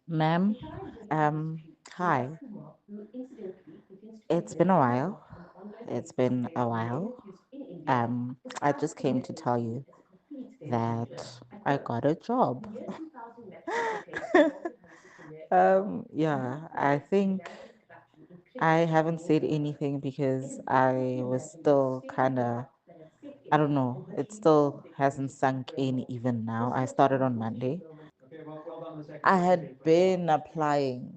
Ma'am, um, hi. It's been a while. It's been a while. I just came to tell you that I got a job. Yeah, I think I haven't said anything because I was still kind of, I don't know, it still hasn't sunk in even now. I started on Monday. I had been applying,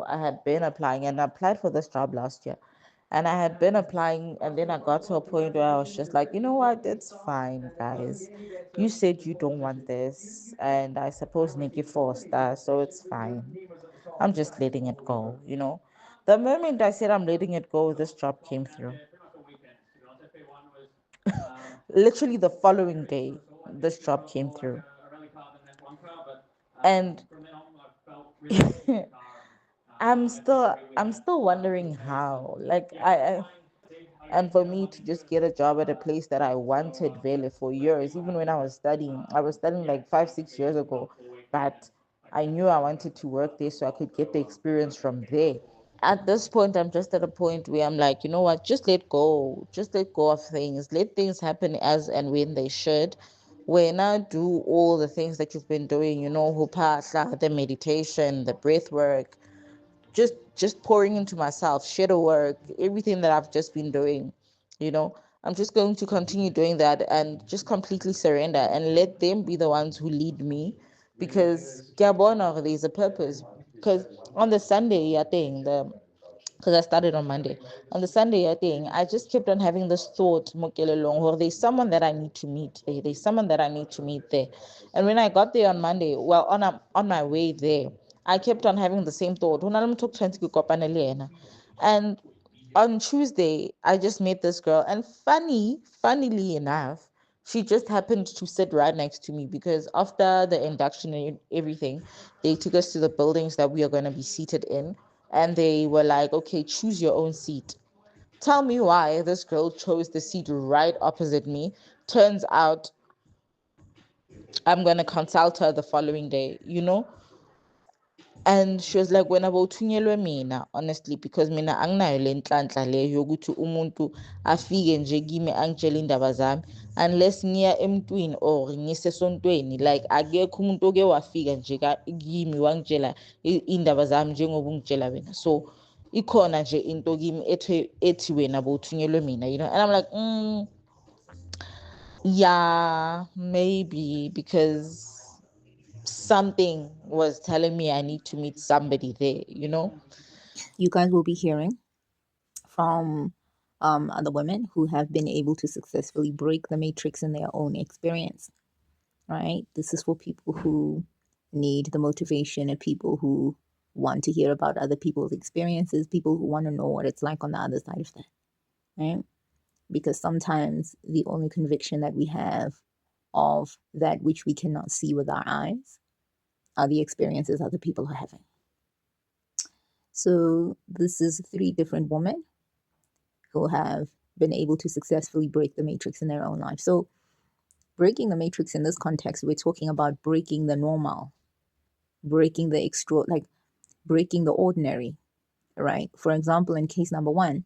I had been applying and I applied for this job last year. And I had been applying, and then I got to a point where I was just like, you know what, it's fine, guys. You said you don't want this, and I suppose Nikki forced us, so it's fine. I'm just letting it go. The moment I said I'm letting it go, this job came through. Literally the following day, this job came through. And I'm still wondering how. Like and for me to just get a job at a place that I wanted really for years, even when I was studying like 5, 6 years ago, but I knew I wanted to work there so I could get the experience from there. At this point, I'm just at a point where I'm like, you know what, just let go of things, let things happen as and when they should. When I do all the things that you've been doing, hupasla, the meditation, the breath work, just pouring into myself, shadow work, everything that I've just been doing, you know. I'm just going to continue doing that and just completely surrender and let them be the ones who lead me because Gabon there's a purpose. Because on the Sunday, I think the because I started on Monday. On the Sunday, I think I just kept on having this thought, Mokelelong, or there's someone that I need to meet. There's someone that I need to meet there. And when I got there on Monday, well, on my way there, I kept on having the same thought. And on Tuesday, I just met this girl, and funnily enough, she just happened to sit right next to me because after the induction and everything, they took us to the buildings that we are going to be seated in, and they were like, "Okay, choose your own seat." Tell me why this girl chose the seat right opposite me. Turns out I'm going to consult her the following day. And she was like, wena bowuthunyelwe mina, honestly, because mina anginayo le nhlanhla leyo yokuthi umuntu afike nje kimi angitshele indaba zami unless ngiya emntwini or ngisesontweni. Like akekho umuntu oke wafika nje kimi wangitshela indaba zami njengoba ungitshela wena. So ikhona nje into kimi ethi wena bowuthunyelwe mina. And I'm like, yeah, maybe because something was telling me I need to meet somebody there. You guys will be hearing from other women who have been able to successfully break the matrix in their own experience, right? This is for people who need the motivation and people who want to hear about other people's experiences, people who want to know what it's like on the other side of that, right? Because sometimes the only conviction that we have of that which we cannot see with our eyes are the experiences other people are having. So, this is 3 different women who have been able to successfully break the matrix in their own life. So, breaking the matrix in this context, we're talking about breaking the normal, breaking the extra, like breaking the ordinary, right? For example, in case number 1,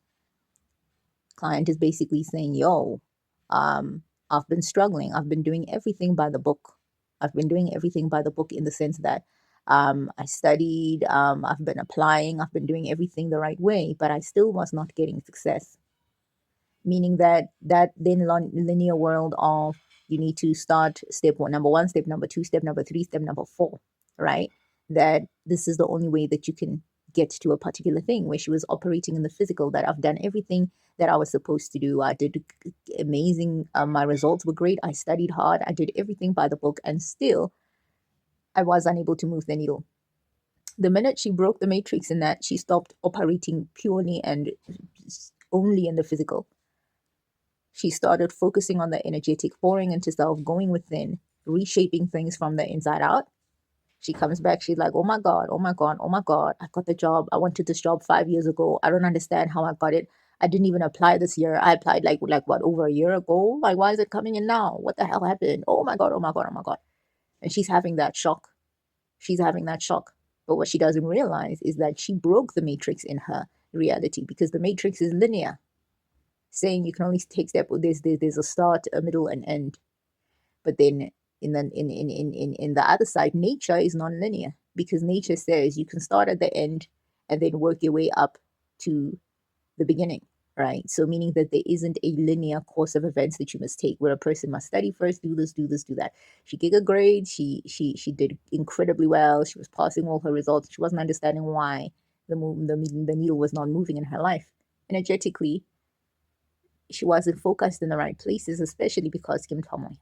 client is basically saying, yo, I've been struggling. I've been doing everything by the book. I've been doing everything by the book in the sense that I studied, I've been applying, I've been doing everything the right way, but I still was not getting success. Meaning that then linear world of you need to start step one, number 1, step number 2, step number 3, step number 4, right? That this is the only way that you can get to a particular thing, where she was operating in the physical, that I've done everything that I was supposed to do. I did amazing. My results were great. I studied hard. I did everything by the book, and still I was unable to move the needle. The minute she broke the matrix in that, she stopped operating purely and only in the physical. She started focusing on the energetic, pouring into self, going within, reshaping things from the inside out. She comes back, she's like, oh my God, oh my God, oh my God, I got the job. I wanted this job 5 years ago. I don't understand how I got it. I didn't even apply this year. I applied like what, over a year ago? Like, why is it coming in now? What the hell happened? Oh my God, oh my God, oh my God. And she's having that shock. She's having that shock. But what she doesn't realize is that she broke the matrix in her reality, because the matrix is linear, saying you can only take step. There's a start, a middle, and end. But then in the other side, nature is non-linear, because nature says you can start at the end and then work your way up to the beginning, right? So meaning that there isn't a linear course of events that you must take, where a person must study first, do this, do this, do that. She gave a grade. She did incredibly well. She was passing all her results. She wasn't understanding why the needle was not moving in her life. Energetically, she wasn't focused in the right places, especially because Kim Tomoy.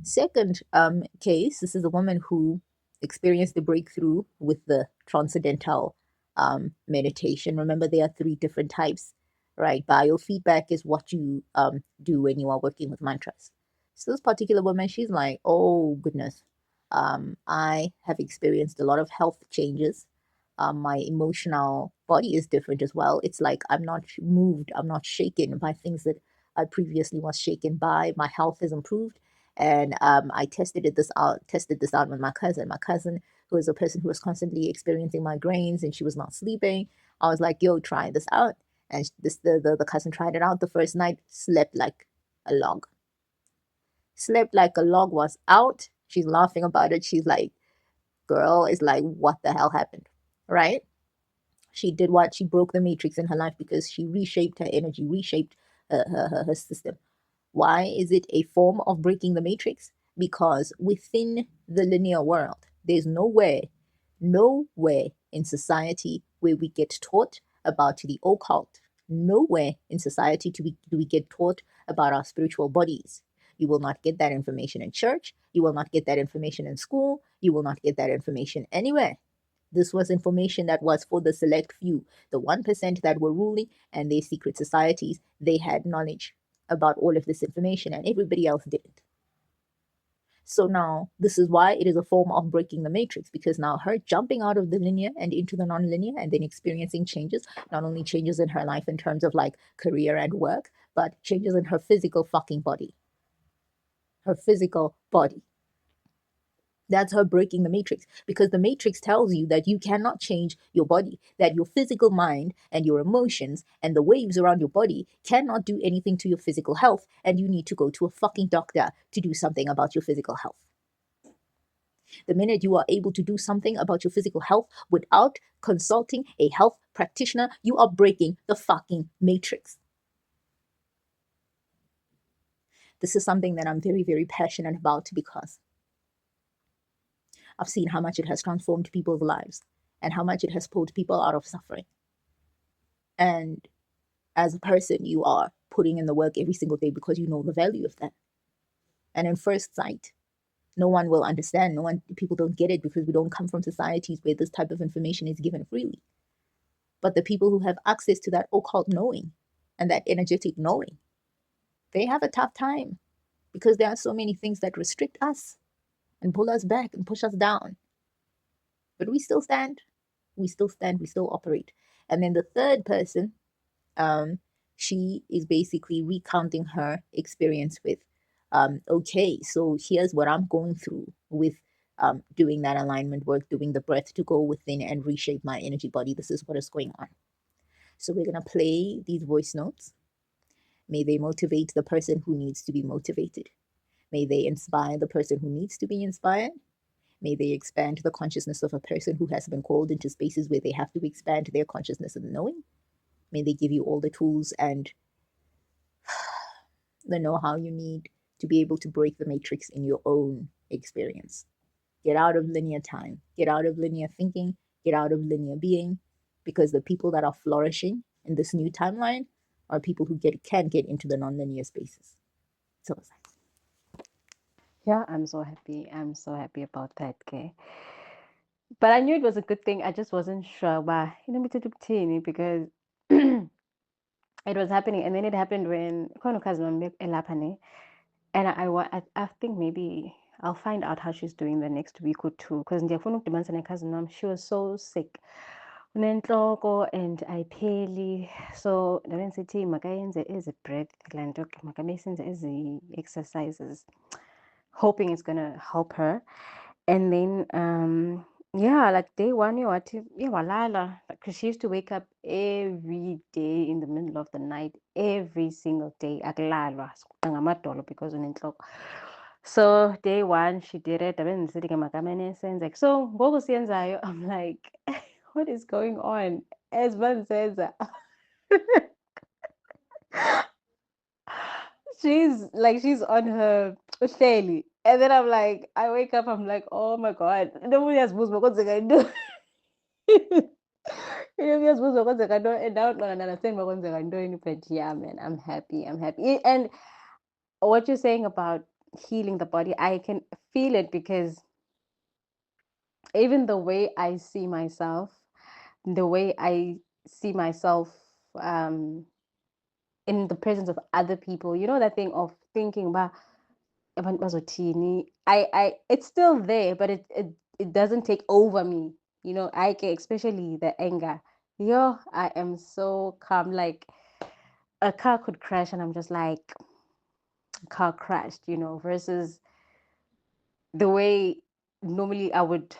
Second case, this is a woman who experienced the breakthrough with the transcendental meditation. Remember, there are three different types, right? Biofeedback is what you do when you are working with mantras. So this particular woman, she's like, oh goodness, I have experienced a lot of health changes. My emotional body is different as well. It's like I'm not moved, I'm not shaken by things that I previously was shaken by. My health has improved, and I tested this out with my cousin. My cousin, who is a person who was constantly experiencing migraines and she was not sleeping. I was like, "Yo, try this out." And the cousin tried it out the first night, slept like a log. Slept like a log, was out. She's laughing about it. She's like, "Girl," is like, "What the hell happened?" Right? She did what? She broke the matrix in her life, because she reshaped her energy, reshaped her system. Why is it a form of breaking the matrix? Because within the linear world, there's nowhere in society where we get taught about the occult. Nowhere in society do we get taught about our spiritual bodies. You will not get that information in church. You will not get that information in school. You will not get that information anywhere. This was information that was for the select few, the 1% that were ruling and their secret societies. They had knowledge about all of this information, and everybody else didn't. So now this is why it is a form of breaking the matrix, because now her jumping out of the linear and into the non-linear and then experiencing changes, not only changes in her life in terms of like career and work, but changes in her physical fucking body. Her physical body. That's her breaking the matrix, because the matrix tells you that you cannot change your body, that your physical mind and your emotions and the waves around your body cannot do anything to your physical health, and you need to go to a fucking doctor to do something about your physical health. The minute you are able to do something about your physical health without consulting a health practitioner, you are breaking the fucking matrix. This is something that I'm very, very passionate about, because I've seen how much it has transformed people's lives and how much it has pulled people out of suffering. And as a person, you are putting in the work every single day because you know the value of that. And in first sight, no one will understand. People don't get it, because we don't come from societies where this type of information is given freely. But the people who have access to that occult knowing and that energetic knowing, they have a tough time, because there are so many things that restrict us and pull us back and push us down. But we still stand. We still stand. We still operate. And then the third person, she is basically recounting her experience with, okay, so here's what I'm going through with doing that alignment work, doing the breath to go within and reshape my energy body. This is what is going on. So we're going to play these voice notes. May they motivate the person who needs to be motivated. May they inspire the person who needs to be inspired. May they expand the consciousness of a person who has been called into spaces where they have to expand their consciousness and knowing. May they give you all the tools and the know-how you need to be able to break the matrix in your own experience. Get out of linear time. Get out of linear thinking. Get out of linear being, because the people that are flourishing in this new timeline are people who can get into the non-linear spaces. So Yeah, I'm so happy. I'm so happy about that, okay? But I knew it was a good thing. I just wasn't sure why. You know, because it was happening, and then it happened when and I think maybe I'll find out how she's doing the next week or two, because she was so sick unentloko and ayipheli, so ndabe ndisithi makayenze ezi breath laa nto makabe senze ezi exercises, hoping it's gonna help her. And then Yeah, like day one, you what, yeah, walala. Like, 'cause she used to wake up every day in the middle of the night, every single day. Akulalwa, siquqa ngamadolo because unentloko. So day one, she did it. Abe ndisithi ke makamane senze. So ngoku siyenzayo, I'm like, what is going on? As man says, she's on her uhleli. And then I'm like, I wake up, I'm like, oh my God. Nobody has moved because I do. Uyazibuza kwenzeka ntoni and now not understand uba kwenzeka ntoni, but yeah, man, I'm happy. And what you're saying about healing the body, I can feel it because even the way I see myself, the way I see myself um, in the presence of other people, you know, that thing of thinking about abantu bazothini, it's still there, but it doesn't take over me. You know, I get especially the anger. Yo, I am so calm. Like a car could crash, and I'm just like, car crashed. You know, versus the way normally I would,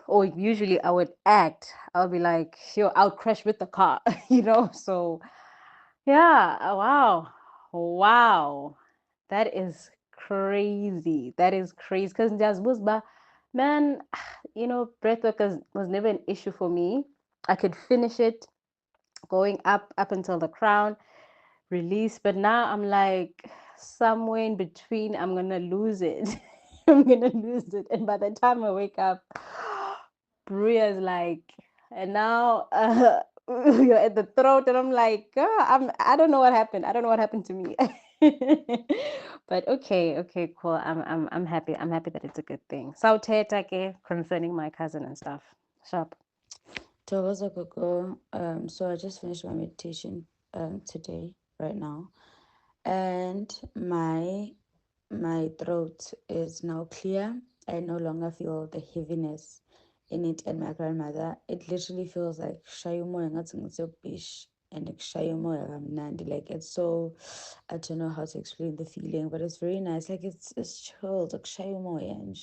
or usually I would act. I'll be like, yo, I'll crash with the car. You know, so yeah. Wow, wow. That is crazy. That is crazy. Because Jazbuzba, man, you know, breathwork was never an issue for me. I could finish it going up until the crown, release. But now I'm like somewhere in between, I'm gonna lose it. I'm gonna lose it. And by the time I wake up, Bria's like, and now you're at the throat, and I'm like, I don't know what happened. I don't know what happened to me. But okay, cool. I'm happy. I'm happy that it's a good thing. Sawuthetha ke concerning my cousin and stuff. Sharp. Togoza Coco. So I just finished my meditation today, right now, and my throat is now clear. I no longer feel the heaviness in it. And my grandmother, it literally feels like shayumo bish and like shayumo kamnandi. Like it's so, I don't know how to explain the feeling, but it's very nice. Like it's chilled, like shayumo and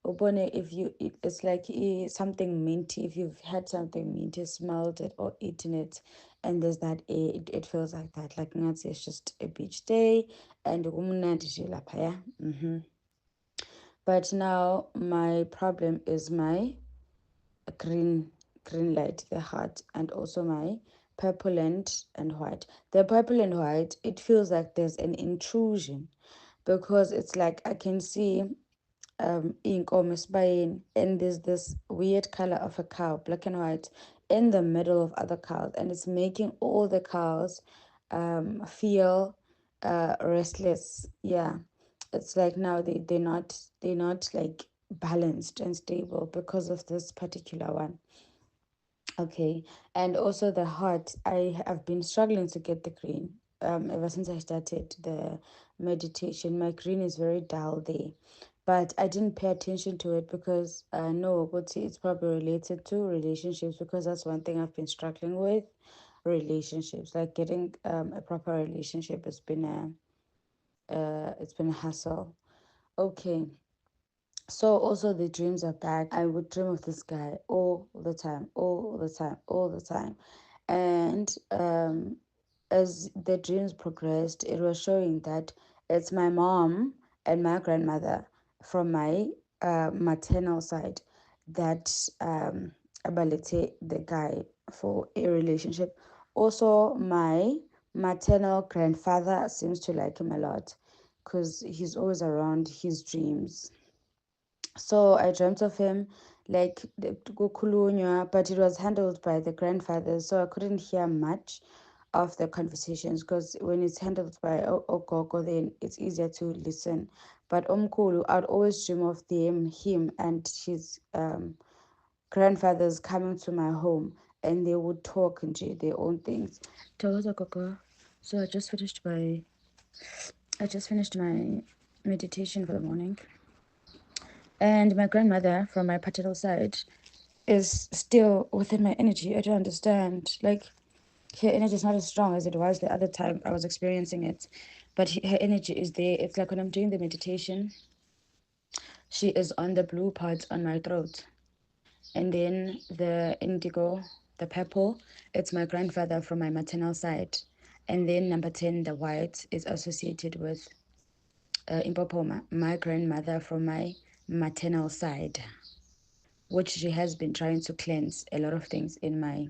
Obone, if it's like something minty. If you've had something minty, smelled it or eaten it, and there's that air, it feels like that. Like Nancy, it's just a beach day, and yeah. But now my problem is my green green light, the heart, and also my purple and white. The purple and white, it feels like there's an intrusion because it's like I can see inkomo esibayeni, and there's this weird color of a cow, black and white, in the middle of other cows, and it's making all the cows feel restless. Yeah, it's like now they're not like balanced and stable because of this particular one. Okay, and also the heart. I have been struggling to get the green. Ever since I started the meditation, my green is very dull there, but I didn't pay attention to it because no, but it's probably related to relationships because that's one thing I've been struggling with. Relationships, like getting a proper relationship, it's been a hassle. Okay, so also the dreams are back. I would dream of this guy all the time, all the time, all the time. And as the dreams progressed, it was showing that it's my mom and my grandmother from my maternal side that ability the guy for a relationship. Also, my maternal grandfather seems to like him a lot because he's always around his dreams. So I dreamt of him, like kukhulunywa, but it was handled by the grandfathers, so I couldn't hear much of the conversations because when it's handled by Ogogo, then it's easier to listen. But Omkulu, I'd always dream of him and his grandfathers coming to my home, and they would talk and do their own things. Togoza Gogo. So I just finished my meditation for the morning. And my grandmother from my paternal side is still within my energy. I don't understand. Like, her energy is not as strong as it was the other time I was experiencing it, but her energy is there. It's like when I'm doing the meditation, she is on the blue parts on my throat. And then the indigo, the purple, it's my grandfather from my maternal side. And then number 10, the white, is associated with Impopoma, my grandmother from my maternal side, which she has been trying to cleanse a lot of things in my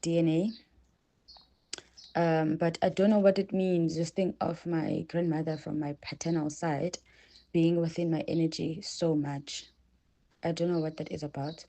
DNA. But I don't know what it means, just think of my grandmother from my paternal side being within my energy so much. I don't know what that is about.